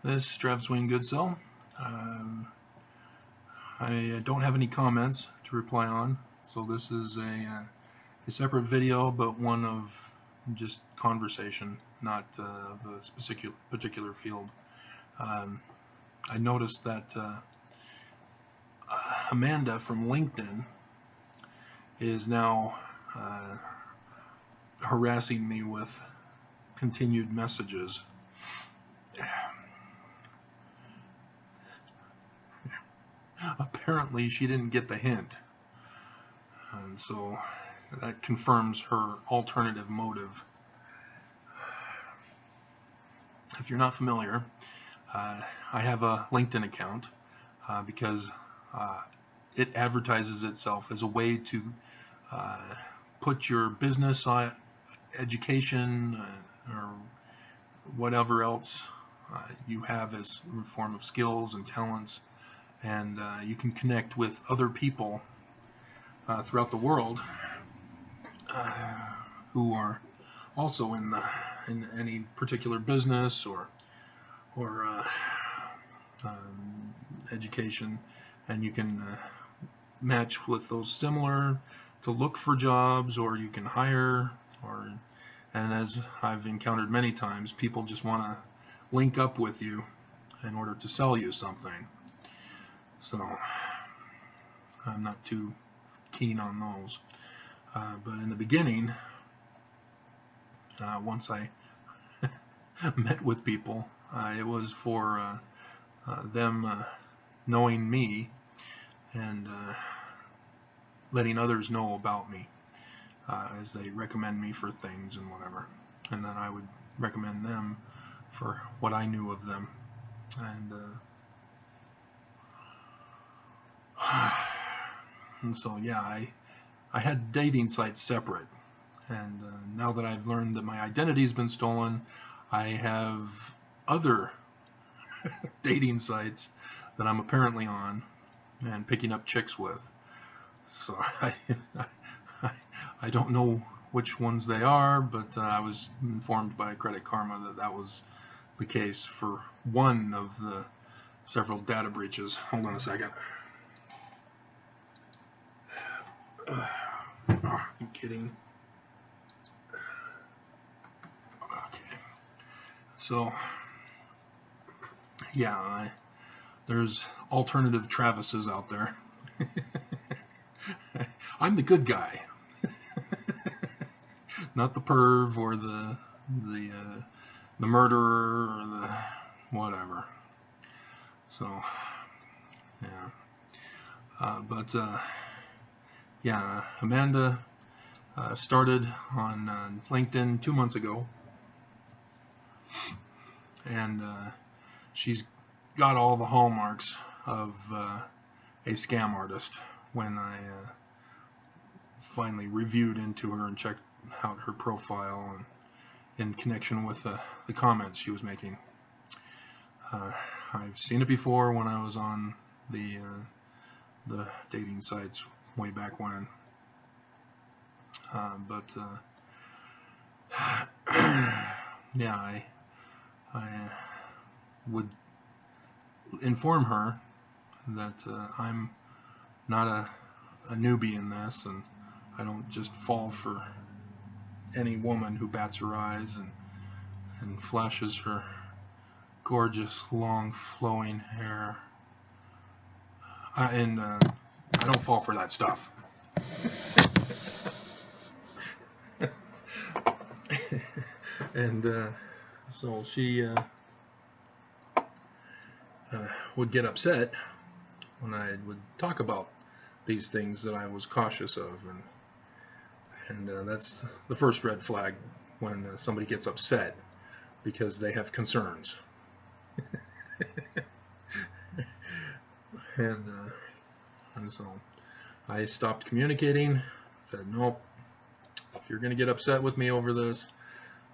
This is Travis Wayne Goodsell. I don't have any comments to reply on, so this is a separate video, but one of just conversation, not the particular field. I noticed that Amanda from LinkedIn is now harassing me with continued messages. Apparently she didn't get the hint, and so that confirms her alternative motive. If you're not familiar, I have a LinkedIn account because it advertises itself as a way to put your business, education, or whatever else you have as a form of skills and talents, and you can connect with other people throughout the world who are also in any particular business or education, and you can match with those similar to look for jobs, or you can hire, and as I've encountered many times, people just want to link up with you in order to sell you something. So I'm not too keen on those. But in the beginning, once I met with people, it was for them knowing me and letting others know about me as they recommend me for things and whatever, and then I would recommend them for what I knew of them. And so yeah, I had dating sites separate, and now that I've learned that my identity has been stolen, I have other dating sites that I'm apparently on and picking up chicks with. So I don't know which ones they are, but I was informed by Credit Karma that that was the case for one of the several data breaches. Hold on a second. I'm kidding. Okay. So, yeah, there's alternative Travises out there. I'm the good guy, not the perv or the murderer or the whatever. So, yeah. Yeah, Amanda started on LinkedIn 2 months ago, and she's got all the hallmarks of a scam artist. When I finally reviewed into her and checked out her profile and in connection with the comments she was making. I've seen it before when I was on the dating sites way back when, yeah, I would inform her that I'm not a newbie in this, and I don't just fall for any woman who bats her eyes and flashes her gorgeous long flowing hair. I don't fall for that stuff. And so she would get upset when I would talk about these things that I was cautious of, and that's the first red flag, when somebody gets upset because they have concerns. And so I stopped communicating, said, nope, if you're going to get upset with me over this,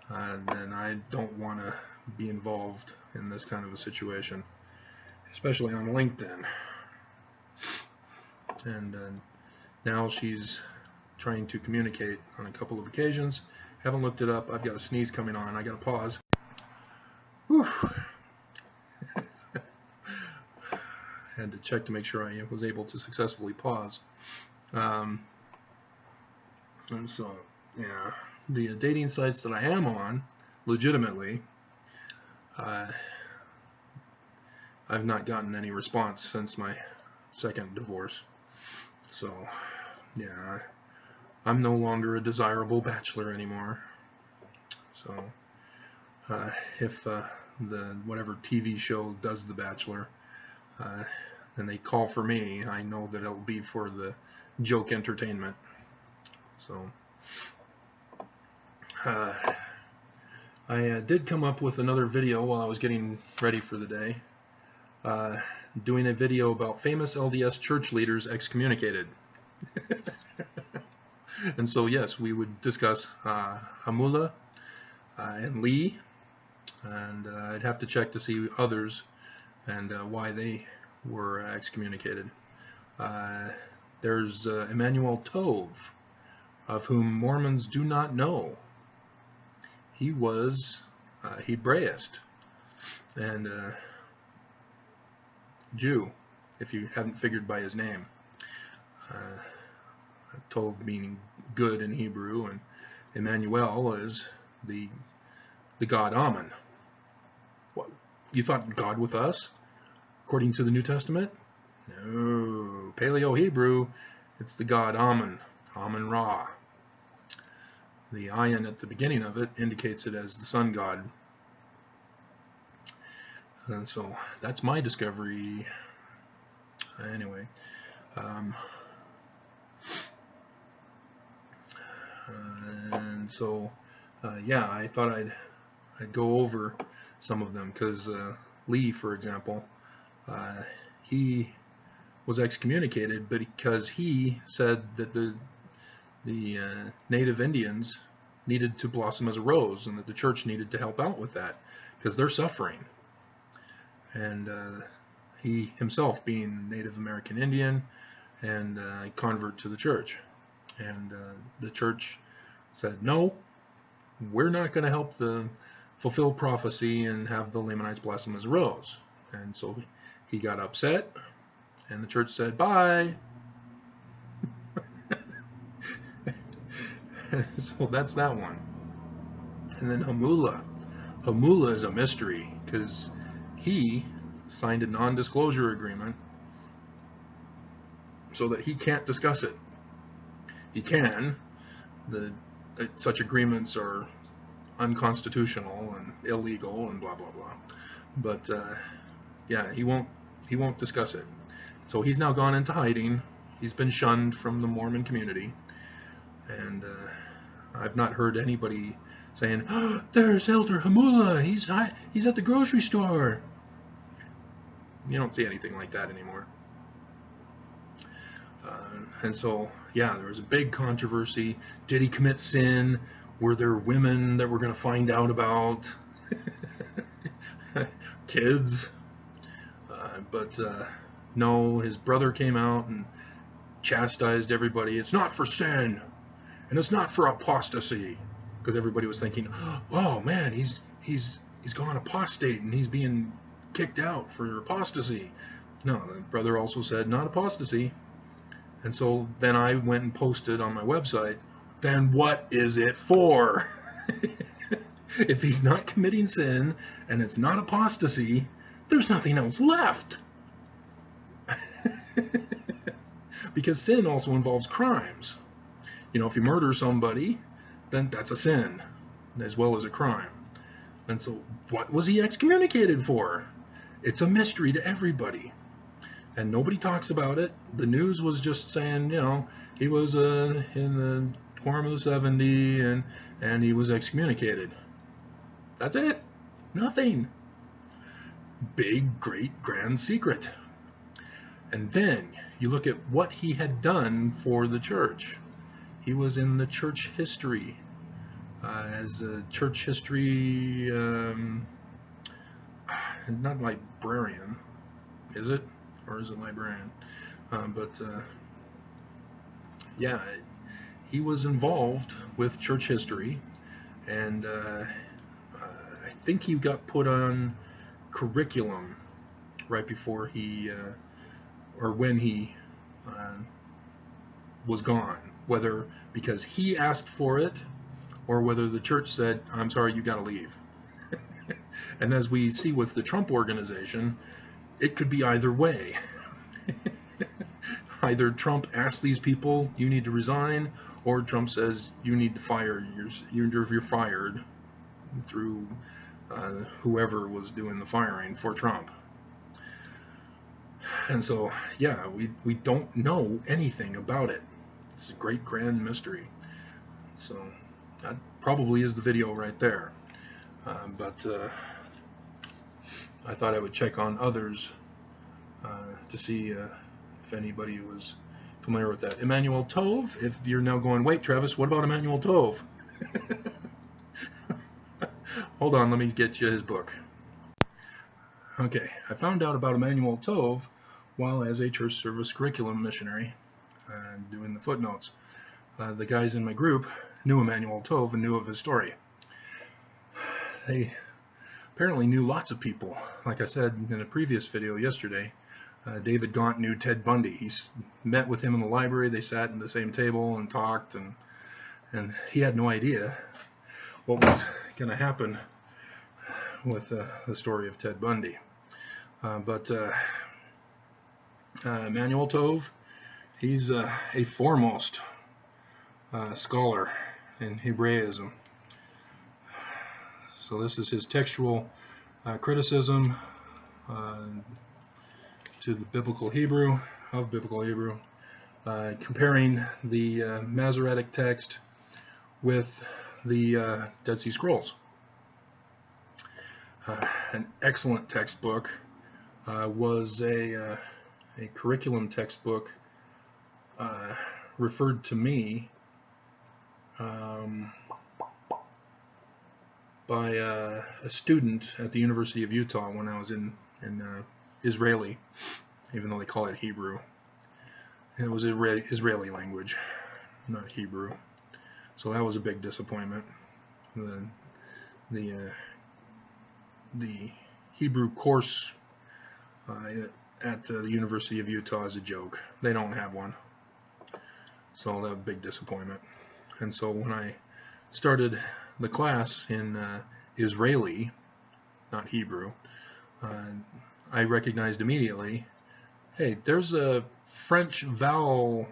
then I don't want to be involved in this kind of a situation, especially on LinkedIn. And now she's trying to communicate on a couple of occasions. Haven't looked it up. I've got a sneeze coming on. I got to pause. Whew. had to check to make sure I was able to successfully pause. And so, yeah, the dating sites that I am on, legitimately, I've not gotten any response since my second divorce. So, yeah, I'm no longer a desirable bachelor anymore. So, if the whatever TV show does The Bachelor, and they call for me, I know that it'll be for the joke entertainment. So, I did come up with another video while I was getting ready for the day, doing a video about famous LDS church leaders excommunicated. And so, yes, we would discuss Hamula and Lee, and I'd have to check to see others and why they were excommunicated. There's Emmanuel Tove, of whom Mormons do not know. He was Hebraist and Jew, if you haven't figured by his name. Tov meaning good in Hebrew, and Emmanuel is the God Amen. What, you thought God with us, according to the New Testament? No, Paleo-Hebrew, it's the God Amen, Amen Ra. The ayin at the beginning of it indicates it as the sun god. And so that's my discovery. Anyway, and so yeah, I thought I'd go over some of them, because Lee, for example, he was excommunicated because he said that the native Indians needed to blossom as a rose, and that the church needed to help out with that because they're suffering. And he himself being Native American Indian and a convert to the church, and the church said, no, we're not going to help fulfill prophecy and have the Lamanites blossom as a rose. And so he got upset, and the church said, bye. So that's that one. And then Hamula. Hamula is a mystery, because he signed a non-disclosure agreement so that he can't discuss it. He can. Such agreements are unconstitutional and illegal and blah blah blah. But yeah, he won't discuss it. So he's now gone into hiding. He's been shunned from the Mormon community, and I've not heard anybody saying, oh, there's Elder Hamula, he's at the grocery store. You don't see anything like that anymore. And so, yeah, there was a big controversy. Did he commit sin? Were there women that we're going to find out about? Kids? But no, his brother came out and chastised everybody. It's not for sin, and it's not for apostasy, because everybody was thinking, oh man, he's gone apostate and he's being kicked out for apostasy. No, the brother also said not apostasy. And so then I went and posted on my website, then what is it for? If he's not committing sin and it's not apostasy, there's nothing else left. Because sin also involves crimes. You know, if you murder somebody, then that's a sin as well as a crime. And so what was he excommunicated for? It's a mystery to everybody. And nobody talks about it. The news was just saying, you know, he was in the Quorum of the 70 and he was excommunicated. That's it. Nothing. Big, great, grand secret. And then you look at what he had done for the church. He was in the church history as a church history, not librarian, is it? Or is it librarian? Yeah, he was involved with church history, and I think he got put on curriculum right before he or when he was gone, whether because he asked for it or whether the church said, I'm sorry, you got to leave. And as we see with the Trump organization, it could be either way. Either Trump asks these people, you need to resign, or Trump says, you need to fire, you're fired, through whoever was doing the firing for Trump. And so, yeah, we don't know anything about it. It's a great grand mystery. So that probably is the video right there. But I thought I would check on others to see if anybody was familiar with that. Emmanuel Tove, if you're now going, wait, Travis, what about Emmanuel Tove? Hold on, let me get you his book. Okay, I found out about Emmanuel Tove while as a church service curriculum missionary doing the footnotes. The guys in my group knew Emmanuel Tove and knew of his story. They apparently knew lots of people. Like I said in a previous video yesterday, David Gaunt knew Ted Bundy. He met with him in the library. They sat at the same table and talked, and he had no idea what was going to happen with the story of Ted Bundy. But Emmanuel Tove, he's a foremost scholar in Hebraism. So this is his textual criticism to the biblical Hebrew, comparing the Masoretic text with the Dead Sea Scrolls. An excellent textbook. Was a curriculum textbook referred to me by a student at the University of Utah when I was in Israeli, even though they call it Hebrew. And it was Israeli language, not Hebrew. So that was a big disappointment. The Hebrew course at the University of Utah is a joke. They don't have one. So that was a big disappointment. And so when I started the class in Israeli, not Hebrew, I recognized immediately, hey, there's a French vowel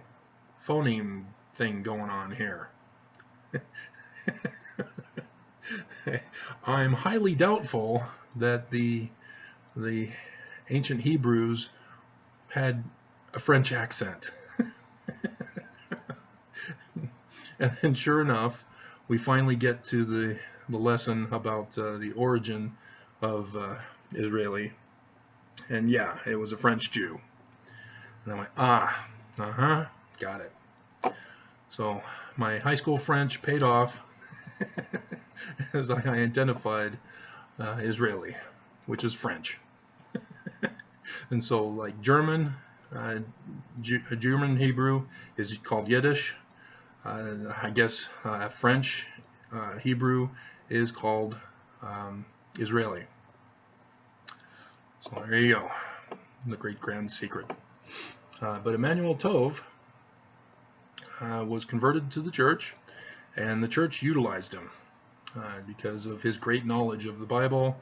phoneme thing going on here. I'm highly doubtful that the ancient Hebrews had a French accent. And then sure enough, we finally get to the lesson about the origin of Israeli. And yeah, it was a French Jew. And I went, got it. So my high school French paid off as I identified Israeli, which is French. And so like German, German Hebrew is called Yiddish. I guess French Hebrew is called Israeli. So there you go, the great grand secret. But Emmanuel Tove was converted to the church, and the church utilized him because of his great knowledge of the Bible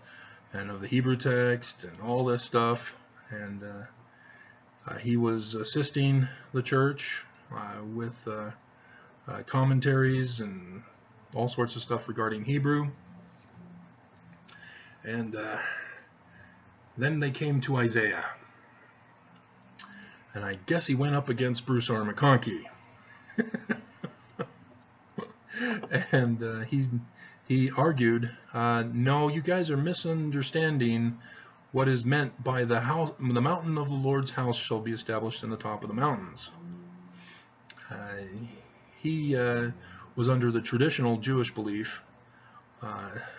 and of the Hebrew text and all this stuff. And he was assisting the church with commentaries and all sorts of stuff regarding Hebrew. And then they came to Isaiah. And I guess he went up against Bruce R. McConkie. And he argued, no, you guys are misunderstanding what is meant by the mountain of the Lord's house shall be established in the top of the mountains. He was under the traditional Jewish belief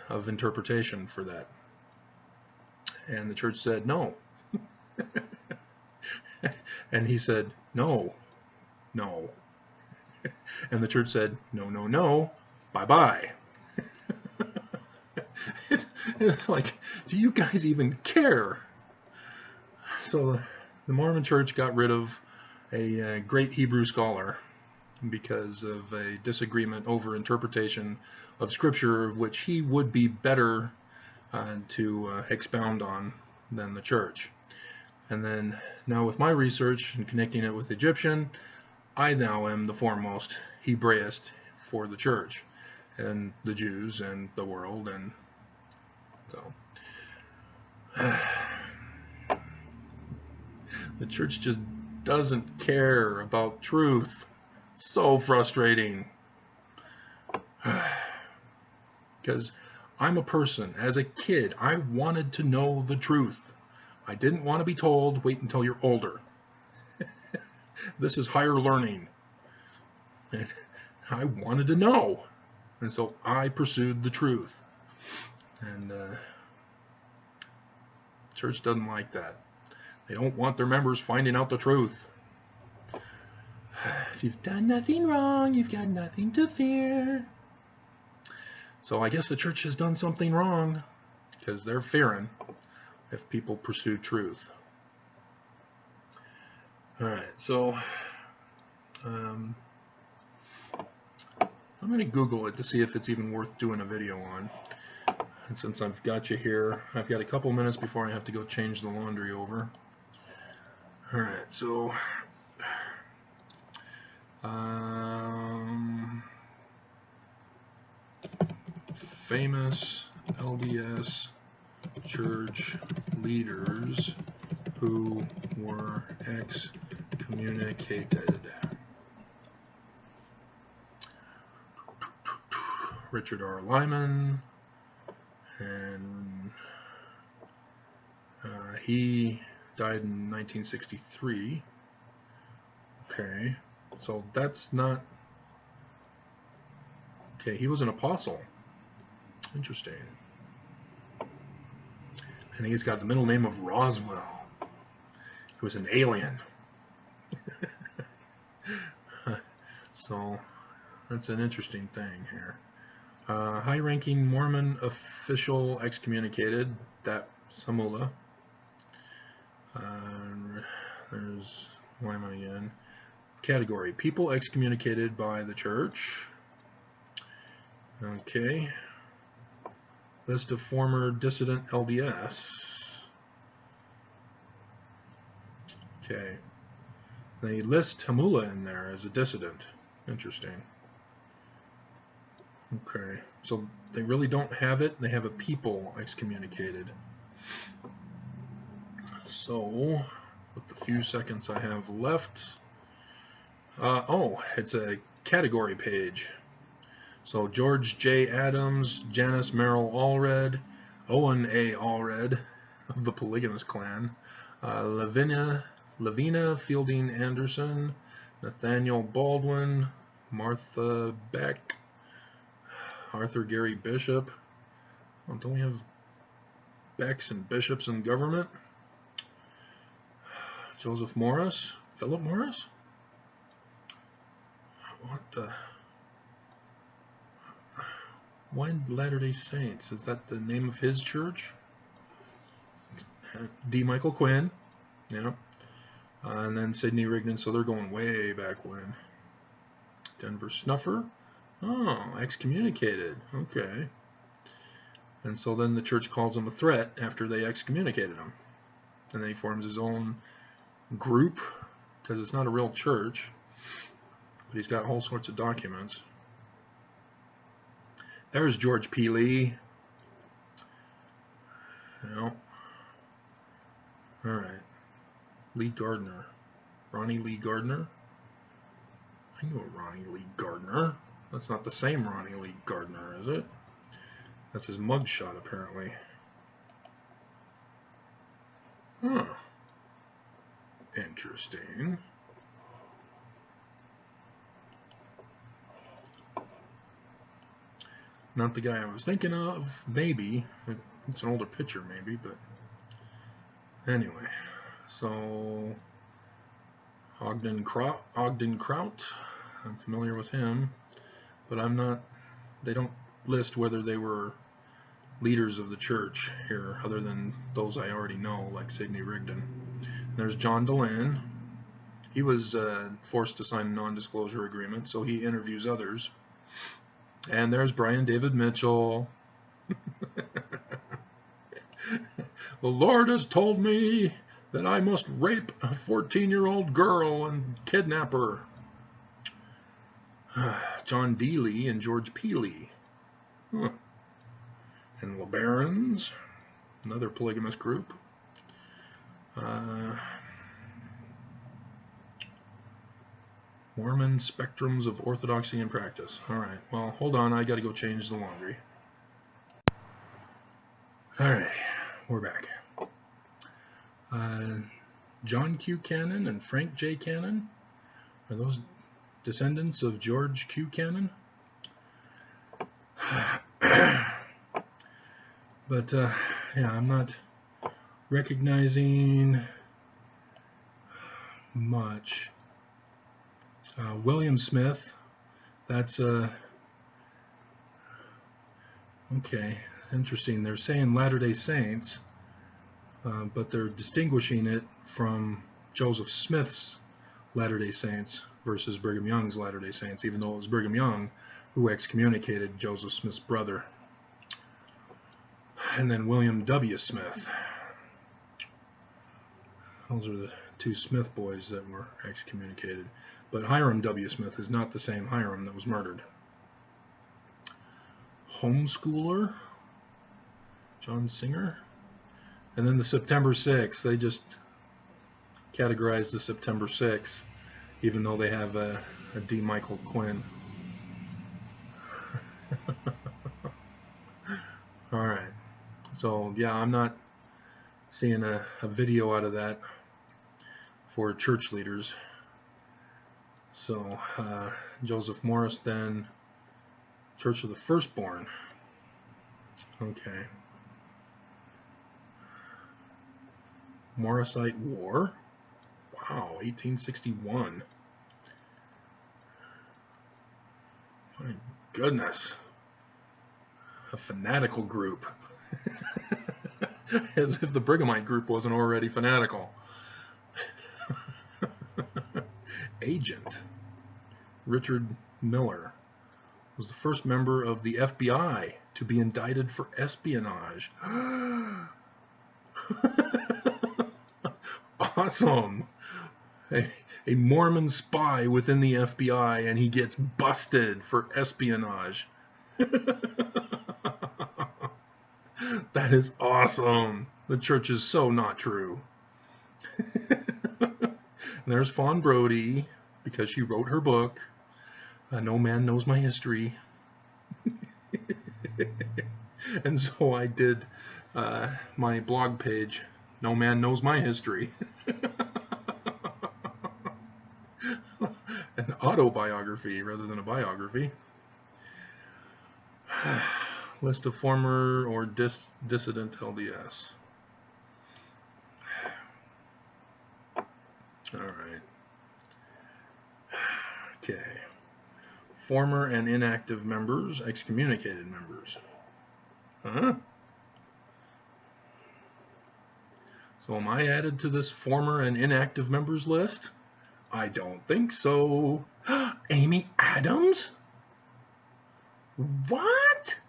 of interpretation for that. And the church said, no. And he said, no, no. And the church said, no, no, no, bye-bye. It's like, do you guys even care? So The Mormon Church got rid of a great Hebrew scholar because of a disagreement over interpretation of Scripture, of which he would be better to expound on than the church. And then now with my research and connecting it with Egyptian, I now am the foremost Hebraist for the church and the Jews and the world, and so the church just doesn't care about truth. So frustrating. Because I'm a person, as a kid, I wanted to know the truth. I didn't want to be told, wait until you're older. This is higher learning. And I wanted to know. And so I pursued the truth. And church doesn't like that. They don't want their members finding out the truth. If you've done nothing wrong, you've got nothing to fear. So I guess the church has done something wrong, because they're fearing if people pursue truth. Alright, so I'm going to Google it to see if it's even worth doing a video on. And since I've got you here, I've got a couple minutes before I have to go change the laundry over. Alright, so famous LDS church leaders who were excommunicated. Richard R. Lyman, and he died in 1963. Okay, so that's not... Okay, he was an apostle. Interesting. And he's got the middle name of Roswell. He was an alien. So that's an interesting thing here. High-ranking Mormon official excommunicated. That Samula. There's Lyman again. Category: people excommunicated by the church. Okay. List of former dissident LDS. Okay. They list Hamula in there as a dissident. Interesting. Okay. So they really don't have it. They have a people excommunicated. So, with the few seconds I have left, oh, it's a category page. So George J. Adams, Janice Merrill Allred, Owen A. Allred of the Polygamous clan, Lavina Fielding Anderson, Nathaniel Baldwin, Martha Beck, Arthur Gary Bishop. Oh, don't we have Becks and Bishops in government? Joseph Morris, Philip Morris? What the... Why Latter-day Saints? Is that the name of his church? D. Michael Quinn, yeah. And then Sidney Rigdon, so they're going way back when. Denver Snuffer, oh, excommunicated, okay. And so then the church calls him a threat after they excommunicated him. And then he forms his own group, because it's not a real church, but he's got all sorts of documents. There's George P. Lee. No. Alright. Lee Gardner. Ronnie Lee Gardner. I know Ronnie Lee Gardner. That's not the same Ronnie Lee Gardner, is it? That's his mugshot, apparently. Huh. Interesting. Not the guy I was thinking of, maybe. It's an older picture, maybe, but anyway. So, Ogden Kraut, I'm familiar with him, but I'm not, they don't list whether they were leaders of the church here, other than those I already know, like Sidney Rigdon. There's John Delan. He was forced to sign a non-disclosure agreement, so he interviews others. And there's Brian David Mitchell. The Lord has told me that I must rape a 14-year-old girl and kidnap her. John Dealey and George Peely. Huh. And LeBarons, another polygamous group. Mormon spectrums of orthodoxy and practice. Alright, well, hold on, I gotta go change the laundry. Alright, we're back. John Q. Cannon and Frank J. Cannon, are those descendants of George Q. Cannon? But, yeah, I'm not recognizing much. William Smith, that's okay, interesting. They're saying Latter-day Saints, but they're distinguishing it from Joseph Smith's Latter-day Saints versus Brigham Young's Latter-day Saints, even though it was Brigham Young who excommunicated Joseph Smith's brother. And then William W. Smith. Those are the two Smith boys that were excommunicated. But Hiram W. Smith is not the same Hiram that was murdered. Homeschooler, John Singer. And then the September 6th, they just categorized the September 6th, even though they have a D. Michael Quinn. Alright, so yeah, I'm not seeing a video out of that for church leaders. So, Joseph Morris then, Church of the Firstborn. Okay. Morrisite War. Wow, 1861. My goodness. A fanatical group. As if the Brighamite group wasn't already fanatical. Agent Richard Miller was the first member of the FBI to be indicted for espionage. Awesome. A Mormon spy within the FBI, and he gets busted for espionage. That is awesome. The church is so not true. There's Fawn Brody, because she wrote her book, No Man Knows My History. And so I did my blog page, No Man Knows My History. An autobiography rather than a biography. List of former or dissident LDS. Alright. Okay. Former and inactive members, excommunicated members. Huh? So am I added to this former and inactive members list? I don't think so. Amy Adams? What?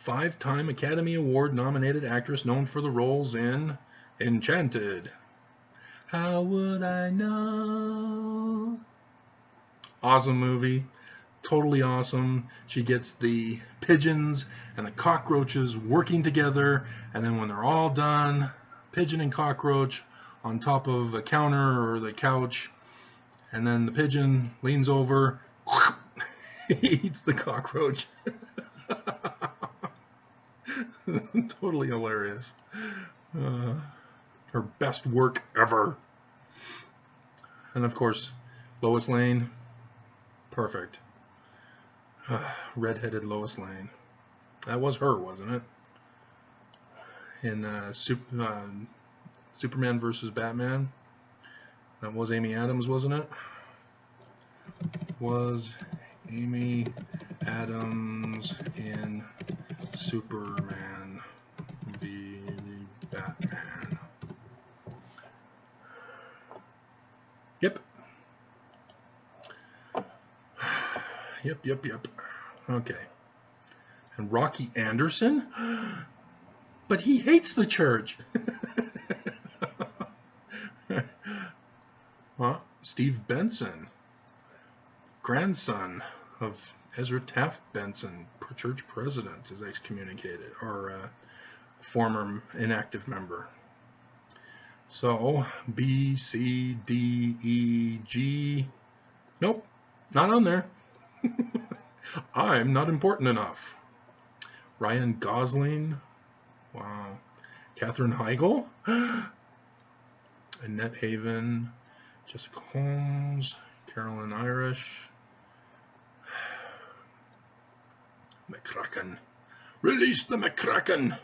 5-time Academy Award nominated actress known for the roles in Enchanted. How would I know? Awesome movie. Totally awesome. She gets the pigeons and the cockroaches working together, and then when they're all done, pigeon and cockroach on top of a counter or the couch, and then the pigeon leans over, eats the cockroach. Totally hilarious. Her best work ever. And of course, Lois Lane. Perfect. Red-headed Lois Lane. That was her, wasn't it? In Superman versus Batman. That was Amy Adams, wasn't it? Was Amy Adams in Superman v Batman. Yep. Okay. And Rocky Anderson? But he hates the church. Huh? Steve Benson, grandson of Ezra Taft Benson, church president, is excommunicated, or former inactive member. So, B, C, D, E, G. Nope, not on there. I'm not important enough. Ryan Gosling. Wow. Katherine Heigl. Annette Haven. Jessica Holmes. Carolyn Irish. McCracken. Release the McCracken.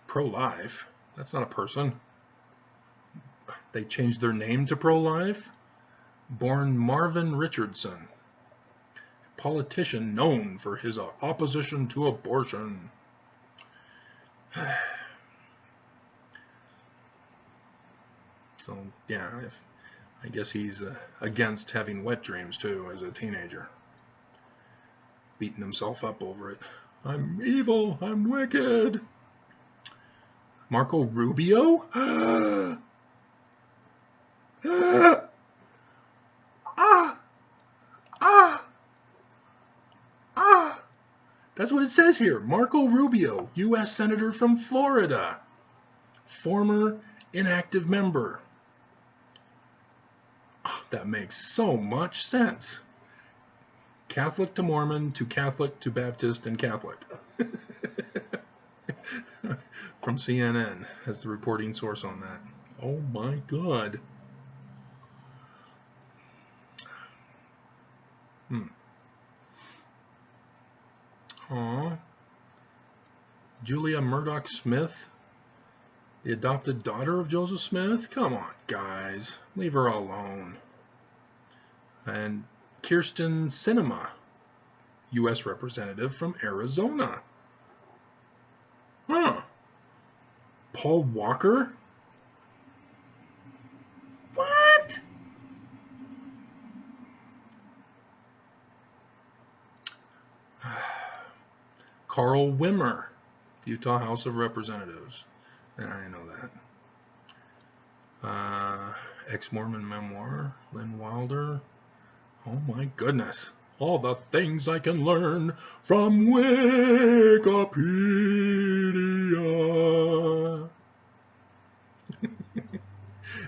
Pro-life. That's not a person. They changed their name to pro-life. Born Marvin Richardson. Politician known for his opposition to abortion. So, yeah, I guess he's against having wet dreams, too, as a teenager. Beating himself up over it. I'm evil. I'm wicked. Marco Rubio? That's what it says here. Marco Rubio, U.S. Senator from Florida. Former inactive member. That makes so much sense. Catholic to Mormon to Catholic to Baptist and Catholic. From CNN as the reporting source on that. Oh my God. Aw. Julia Murdoch Smith, the adopted daughter of Joseph Smith? Come on, guys. Leave her alone. And Kirsten Sinema, U.S. representative from Arizona. Huh. Paul Walker? What? Carl Wimmer, Utah House of Representatives. Yeah, I know that. Ex-Mormon memoir, Lynn Wilder. Oh my goodness. All the things I can learn from Wikipedia.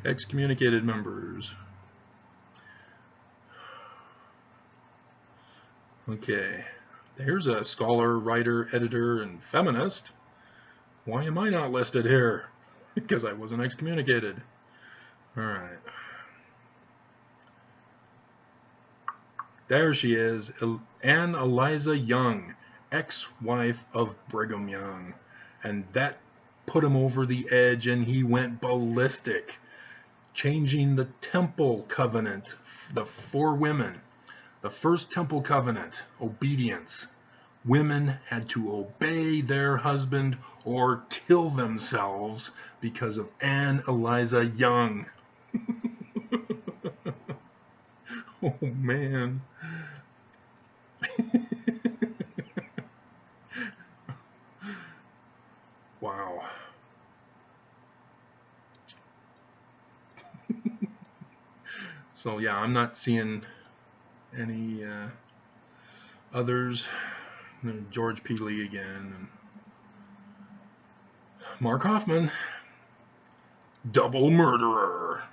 Excommunicated members. Okay. Here's a scholar, writer, editor, and feminist. Why am I not listed here? Because I wasn't excommunicated. All right. There she is, Anne Eliza Young, ex-wife of Brigham Young. And that put him over the edge, and he went ballistic, changing the temple covenant for women. The first temple covenant, obedience. Women had to obey their husband or kill themselves because of Anne Eliza Young. Oh, man. Wow. So, yeah, I'm not seeing any others. George P. Lee again. And Mark Hoffman. Double murderer.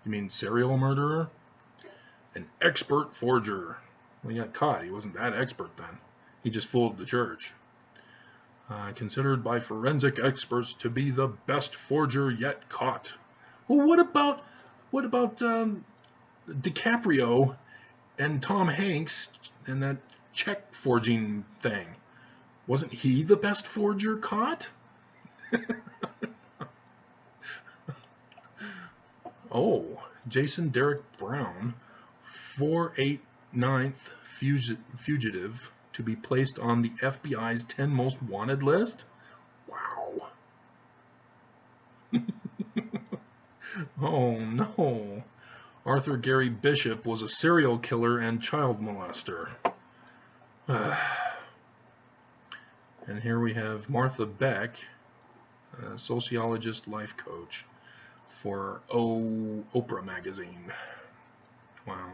You mean serial murderer? An expert forger. Well, he got caught. He wasn't that expert then. He just fooled the church. Considered by forensic experts to be the best forger yet caught. Well, what about DiCaprio and Tom Hanks and that check forging thing? Wasn't he the best forger caught? Oh, Jason Derek Brown, 489th fugitive to be placed on the FBI's 10 most wanted list? Wow. Oh no. Arthur Gary Bishop was a serial killer and child molester. And here we have Martha Beck, a sociologist, life coach for Oprah magazine. Wow.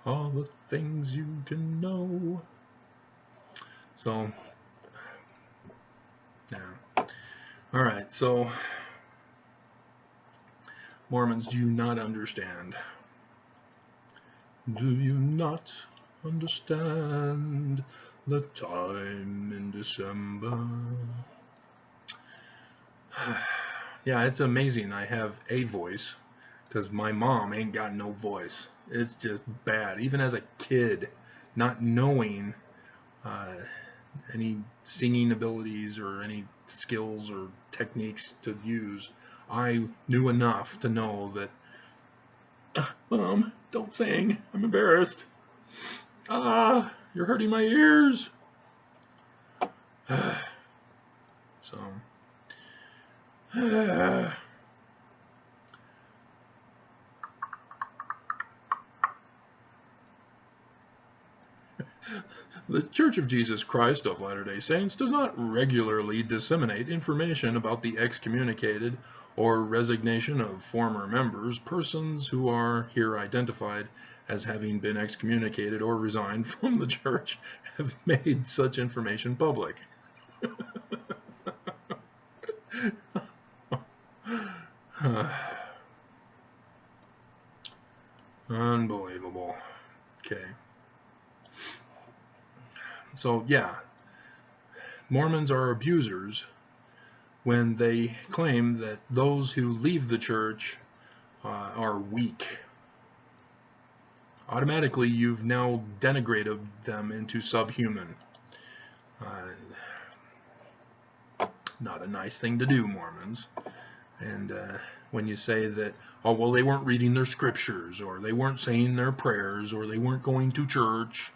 All the things you can know. So, yeah. All right, so Mormons, do you not understand? Do you not understand the time in December? Yeah, it's amazing I have a voice, because my mom ain't got no voice. It's just bad. Even as a kid, not knowing any singing abilities or any skills or techniques to use, I knew enough to know that, Mom, don't sing. I'm embarrassed. You're hurting my ears. So, the Church of Jesus Christ of Latter-day Saints does not regularly disseminate information about the excommunicated or resignation of former members. Persons who are here identified as having been excommunicated or resigned from the church have made such information public. Unbelievable. Okay. So, yeah, Mormons are abusers when they claim that those who leave the church are weak. Automatically, you've now denigrated them into subhuman. Not a nice thing to do, Mormons. And when you say that, oh, well, they weren't reading their scriptures, or they weren't saying their prayers, or they weren't going to church.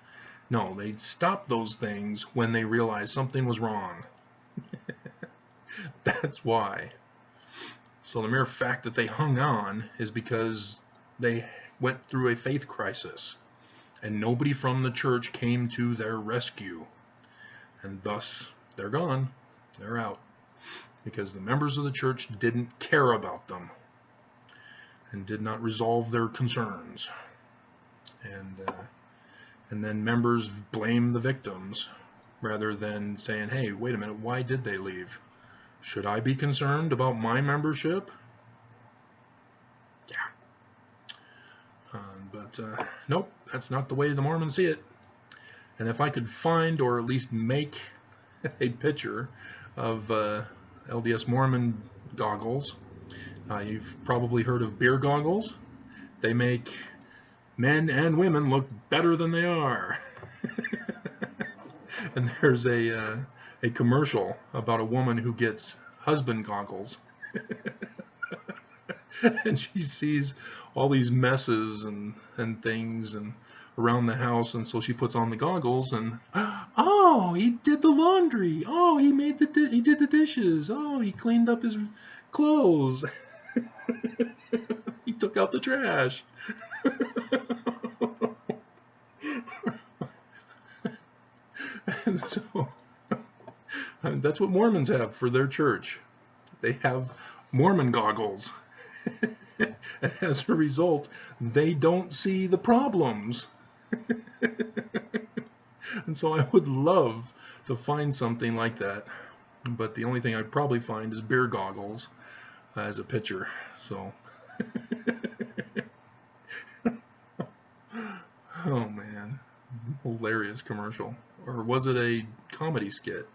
No, they stopped those things when they realized something was wrong. That's why. So the mere fact that they hung on is because they went through a faith crisis, and nobody from the church came to their rescue. And thus, they're gone. They're out. Because the members of the church didn't care about them and did not resolve their concerns. And then members blame the victims rather than saying, hey, wait a minute, why did they leave? Should I be concerned about my membership? Yeah. But nope, that's not the way the Mormons see it. And if I could find or at least make a picture of LDS Mormon goggles, you've probably heard of beer goggles. They make men and women look better than they are. And there's a commercial about a woman who gets husband goggles. And she sees all these messes and things and around the house, and so she puts on the goggles and, oh, he did the laundry. Oh, he did the dishes. Oh, he cleaned up his clothes. He took out the trash. And so, that's what Mormons have for their church. They have Mormon goggles. And as a result, they don't see the problems. And so I would love to find something like that. But the only thing I'd probably find is beer goggles as a picture. So, oh man, hilarious commercial. Or was it a comedy skit?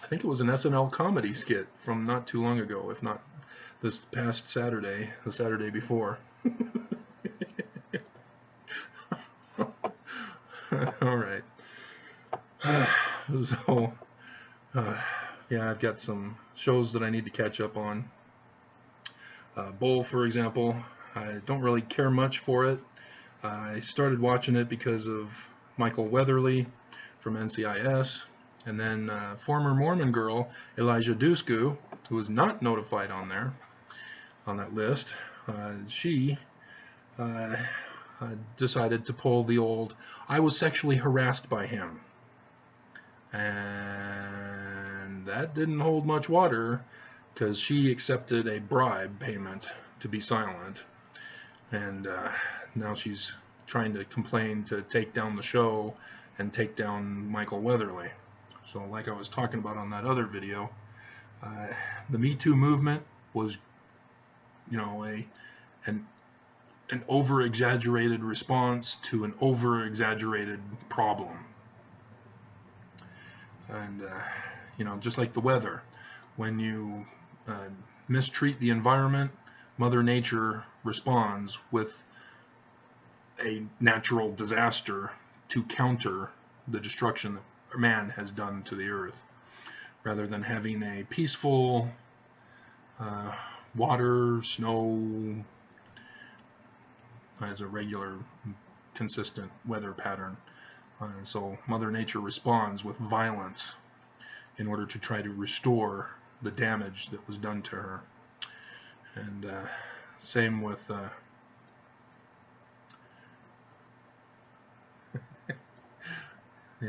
I think it was an SNL comedy skit from not too long ago, if not this past Saturday, the Saturday before. All right. So, yeah, I've got some shows that I need to catch up on. Bull, for example, I don't really care much for it. I started watching it because of Michael Weatherly from NCIS, And then former Mormon girl Elijah Dushku, who was not notified on there, on that list, she decided to pull the old, I was sexually harassed by him. And that didn't hold much water, because she accepted a bribe payment to be silent. And now she's trying to complain to take down the show and take down Michael Weatherly. So like I was talking about on that other video, the Me Too movement was, you know, an over-exaggerated response to an over-exaggerated problem. And, you know, just like the weather, when you mistreat the environment, Mother Nature responds with a natural disaster to counter the destruction that man has done to the earth, rather than having a peaceful water, snow as a regular, consistent weather pattern. And so Mother Nature responds with violence in order to try to restore the damage that was done to her. And same with the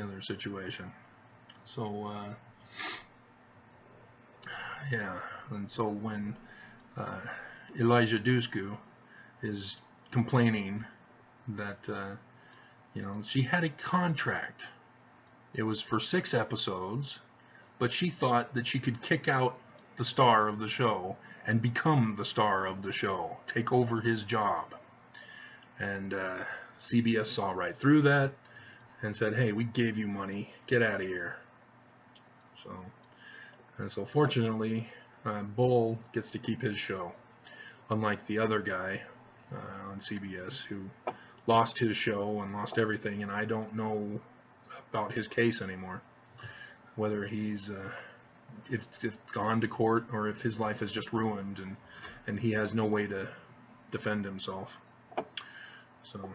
other situation. So yeah, and so when Elijah Dushku is complaining that you know, she had a contract, it was for 6 episodes, but she thought that she could kick out the star of the show and become the star of the show, take over his job. And CBS saw right through that and said, hey, we gave you money, get out of here. So fortunately, Bull gets to keep his show, unlike the other guy on CBS who lost his show and lost everything, and I don't know about his case anymore, whether he's if gone to court or if his life is just ruined and he has no way to defend himself. So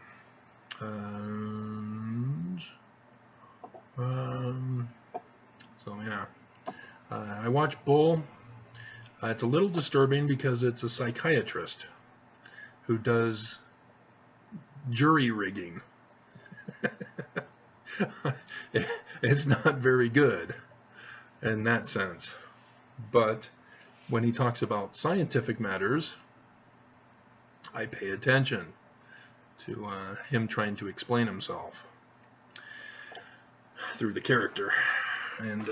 so yeah, I watch Bull. It's a little disturbing because it's a psychiatrist who does jury rigging. It's not very good in that sense, but when he talks about scientific matters, I pay attention to him trying to explain himself through the character. And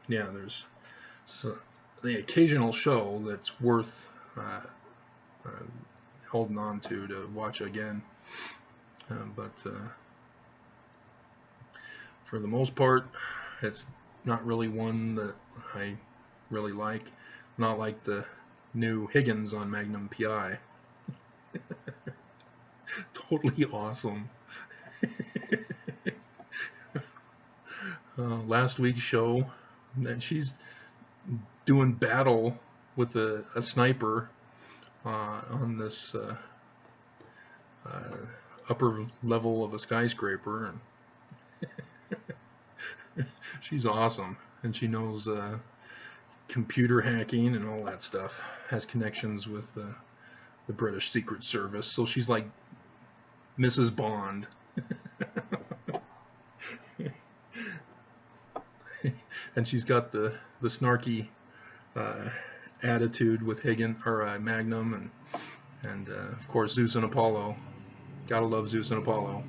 yeah, there's the occasional show that's worth holding on to watch again, but for the most part, it's not really one that I really like. Not like the new Higgins on Magnum PI. Totally awesome. Last week's show, and she's doing battle with a sniper on this upper level of a skyscraper, and she's awesome, and she knows computer hacking and all that stuff, has connections with the British Secret Service, so she's like Mrs. Bond. And she's got the snarky attitude with Higgins or Magnum, and of course Zeus and Apollo. Gotta love Zeus and Apollo,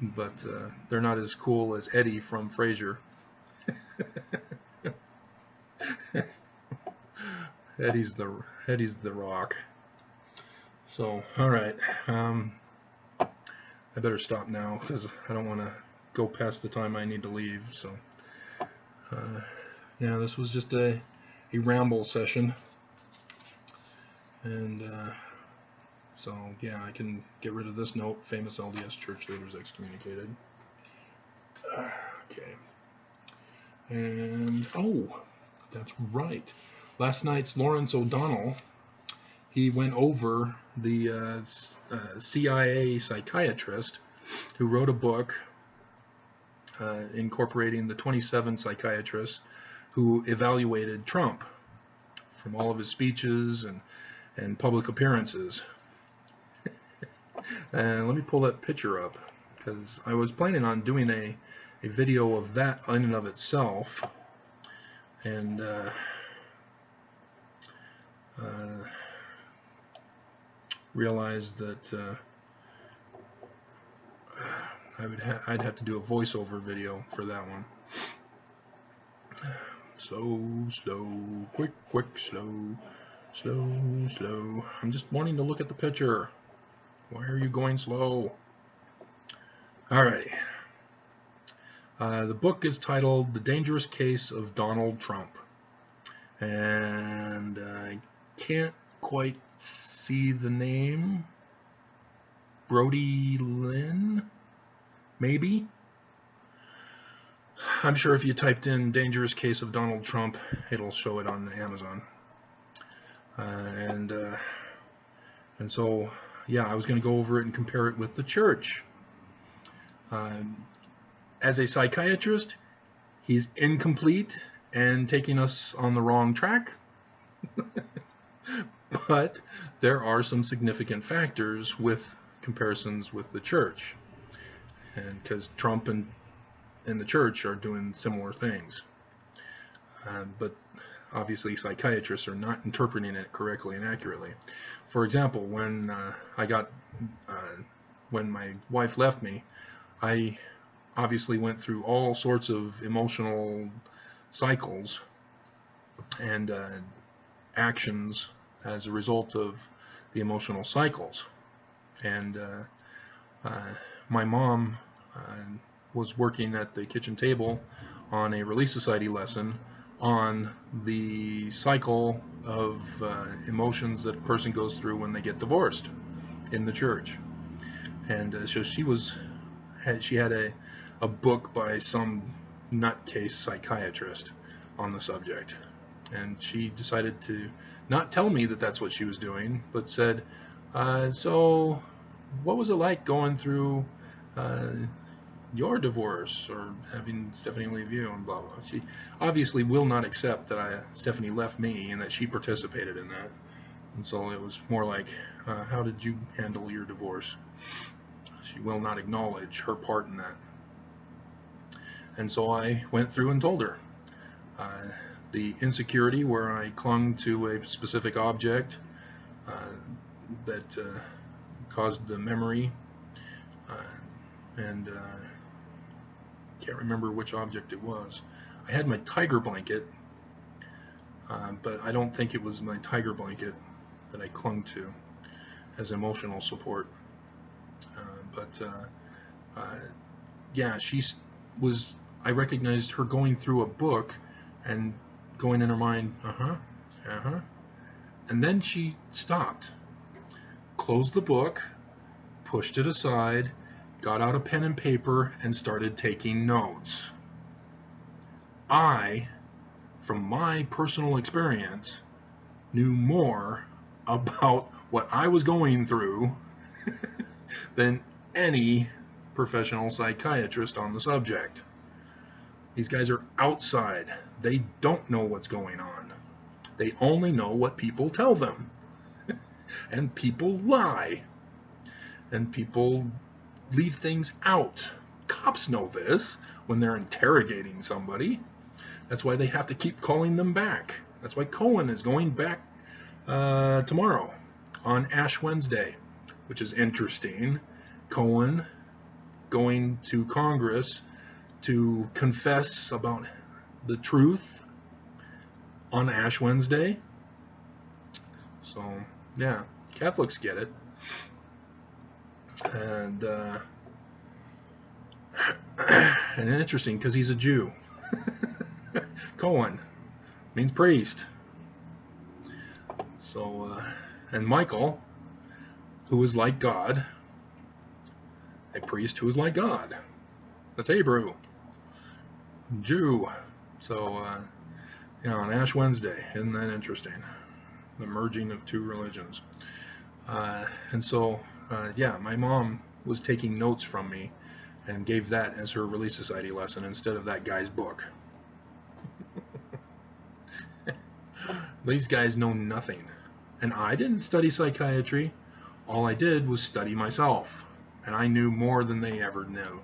but they're not as cool as Eddie from Frasier. Eddie's the Rock. So all right, I better stop now because I don't want to go past the time I need to leave. So yeah, this was just a ramble session, and so yeah, I can get rid of this note: famous LDS church leaders excommunicated. Okay, and oh, that's right. Last night's Lawrence O'Donnell, he went over the CIA psychiatrist who wrote a book incorporating the 27 psychiatrists who evaluated Trump from all of his speeches and public appearances. And let me pull that picture up, because I was planning on doing a video of that in and of itself, and realized that I'd have to do a voiceover video for that one. Slow, quick, slow. I'm just wanting to look at the picture. Why are you going slow? Alrighty. The book is titled The Dangerous Case of Donald Trump. And I can't quite see the name. Brody Lynn? Maybe? I'm sure if you typed in Dangerous Case of Donald Trump, it'll show it on Amazon. And so, yeah, I was going to go over it and compare it with the church. As a psychiatrist, he's incomplete and taking us on the wrong track. But there are some significant factors with comparisons with the church. And because Trump and the church are doing similar things. But obviously psychiatrists are not interpreting it correctly and accurately. For example, when when my wife left me, I obviously went through all sorts of emotional cycles and actions as a result of the emotional cycles. And my mom was working at the kitchen table on a Relief Society lesson on the cycle of emotions that a person goes through when they get divorced in the church. And so she had a book by some nutcase psychiatrist on the subject, and she decided to not tell me that that's what she was doing, but said, so what was it like going through your divorce or having Stephanie leave you, and blah blah. She obviously will not accept that Stephanie left me and that she participated in that. And so it was more like, how did you handle your divorce? She will not acknowledge her part in that. And so I went through and told her the insecurity where I clung to a specific object that caused the memory, and can't remember which object it was. I had my tiger blanket, but I don't think it was my tiger blanket that I clung to as emotional support. Yeah, I recognized her going through a book and going in her mind, and then she stopped, closed the book, pushed it aside, got out a pen and paper, and started taking notes. I, from my personal experience, knew more about what I was going through than any professional psychiatrist on the subject. These guys are outside. They don't know what's going on. They only know what people tell them. And people lie. And people leave things out. Cops know this when they're interrogating somebody. That's why they have to keep calling them back. That's why Cohen is going back tomorrow on Ash Wednesday, which is interesting. Cohen going to Congress to confess about the truth on Ash Wednesday. So, yeah, Catholics get it. And interesting, because he's a Jew. Cohen means priest. So, and Michael, who is like God, a priest who is like God. That's Hebrew. Jew. So, on Ash Wednesday, isn't that interesting? The merging of two religions. And so, yeah, my mom was taking notes from me and gave that as her Relief Society lesson instead of that guy's book. These guys know nothing. And I didn't study psychiatry. All I did was study myself. And I knew more than they ever knew.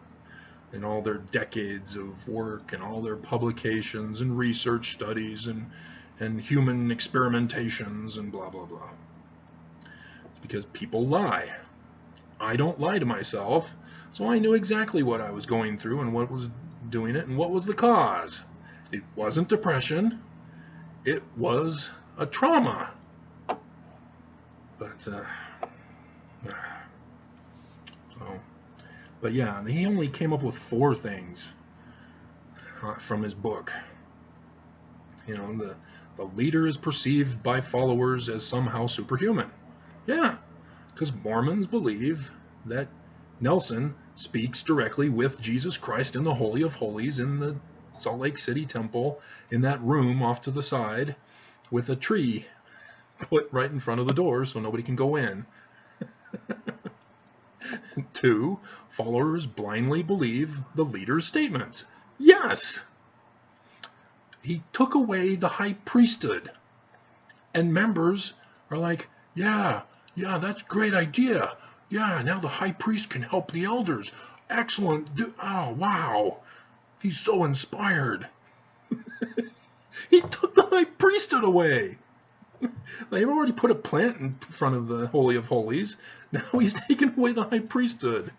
In all their decades of work and all their publications and research studies and human experimentations and blah, blah, blah. It's because people lie. I don't lie to myself, so I knew exactly what I was going through and what was doing it and what was the cause. It wasn't depression. It was a trauma. But yeah, he only came up with 4 things from his book. You know, the leader is perceived by followers as somehow superhuman. Yeah, because Mormons believe that Nelson speaks directly with Jesus Christ in the Holy of Holies in the Salt Lake City Temple, in that room off to the side, with a tree put right in front of the door so nobody can go in. 2, followers blindly believe the leader's statements. Yes! He took away the high priesthood. And members are like, yeah, that's a great idea. Yeah, now the high priest can help the elders. Excellent. Oh, wow. He's so inspired. He took the high priesthood away. They've already put a plant in front of the Holy of Holies. Now he's taken away the high priesthood.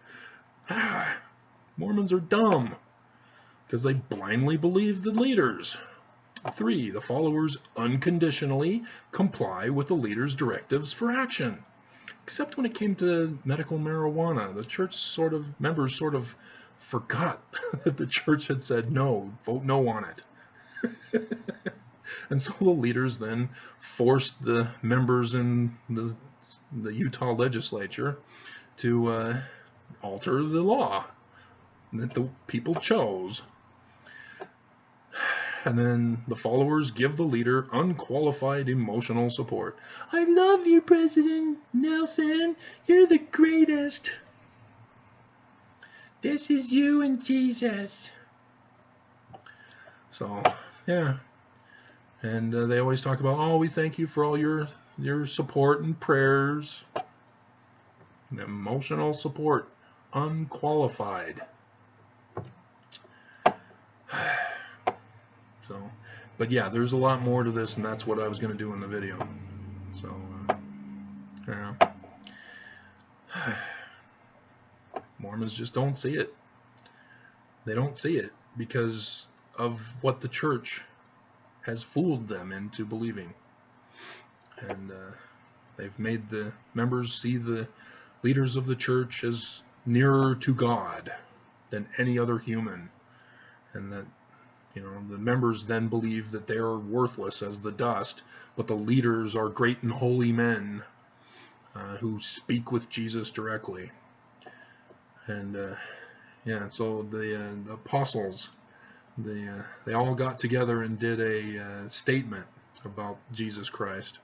Mormons are dumb because they blindly believe the leaders. 3, the followers unconditionally comply with the leader's directives for action. Except when it came to medical marijuana, the church members sort of forgot that the church had said no, vote no on it. And so the leaders then forced the members in the Utah legislature to alter the law that the people chose. And then the followers give the leader unqualified emotional support. I love you, President Nelson. You're the greatest. This is you and Jesus. So, yeah. And they always talk about, oh, we thank you for all your support and prayers. And emotional support. Unqualified. So, but yeah, there's a lot more to this, and that's what I was going to do in the video. So, yeah. Mormons just don't see it. They don't see it because of what the church has fooled them into believing. And they've made the members see the leaders of the church as nearer to God than any other human. And that, you know, the members then believe that they are worthless as the dust, but the leaders are great and holy men who speak with Jesus directly. And yeah, so the apostles, they all got together and did a statement about Jesus Christ,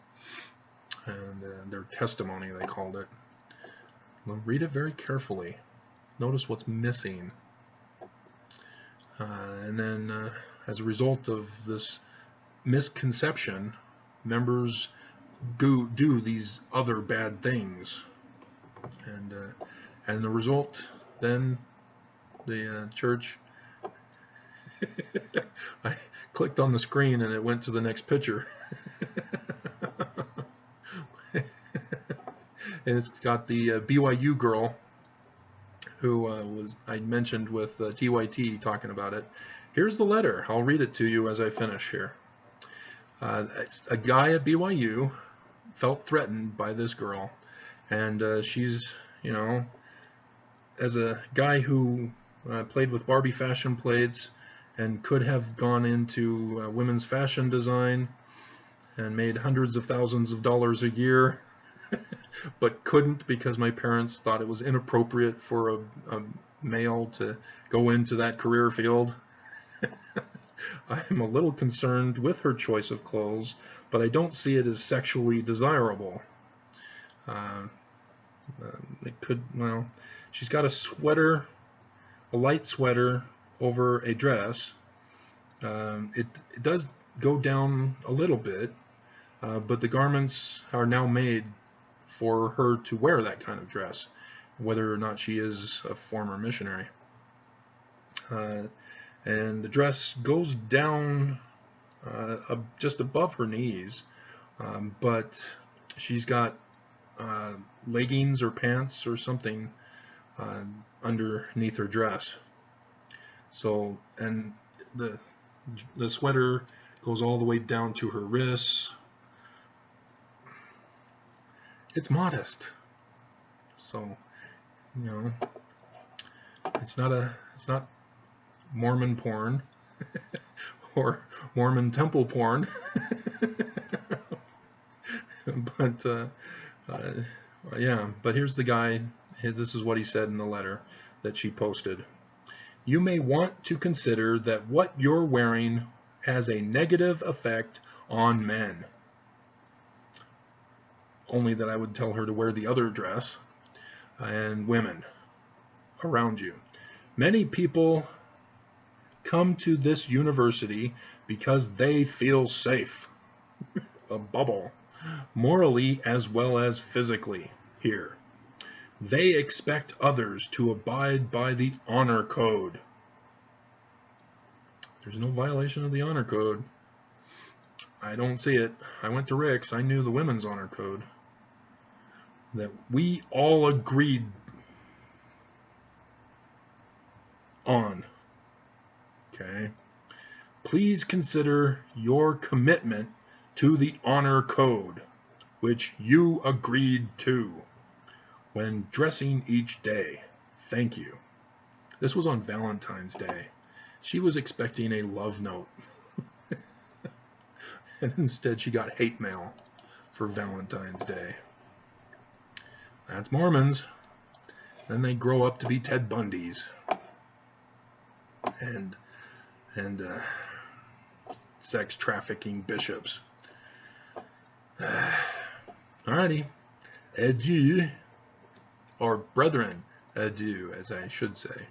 and their testimony, they called it. Well, read it very carefully. Notice what's missing. And then as a result of this misconception, members do these other bad things, and the result, then the church I clicked on the screen and it went to the next picture. And it's got the BYU girl who I mentioned with TYT talking about it. Here's the letter. I'll read it to you as I finish here. A guy at BYU felt threatened by this girl, and she's, you know, as a guy who played with Barbie fashion plates and could have gone into women's fashion design and made hundreds of thousands of dollars a year, but couldn't because my parents thought it was inappropriate for a male to go into that career field. I'm a little concerned with her choice of clothes, but I don't see it as sexually desirable. It could, well, she's got a sweater a light sweater over a dress. It does go down a little bit, but the garments are now made for her to wear that kind of dress, whether or not she is a former missionary. And the dress goes down just above her knees, but she's got leggings or pants or something underneath her dress. So, and the sweater goes all the way down to her wrists. It's modest. So, you know, it's not Mormon porn or Mormon temple porn. But yeah, but here's the guy. This is what he said in the letter that she posted. You may want to consider that what you're wearing has a negative effect on men. Only that I would tell her to wear the other dress. And women around you. Many people come to this university because they feel safe. A bubble. Morally as well as physically here. They expect others to abide by the honor code. There's no violation of the honor code. I don't see it. I went to Rick's. I knew the women's honor code that we all agreed on. Okay. Please consider your commitment to the honor code, which you agreed to when dressing each day. Thank you. This was on Valentine's Day. She was expecting a love note. And instead she got hate mail for Valentine's Day. That's Mormons. Then they grow up to be Ted Bundys. And sex trafficking bishops. Alrighty. Adieu. Or brethren, adieu, as I should say.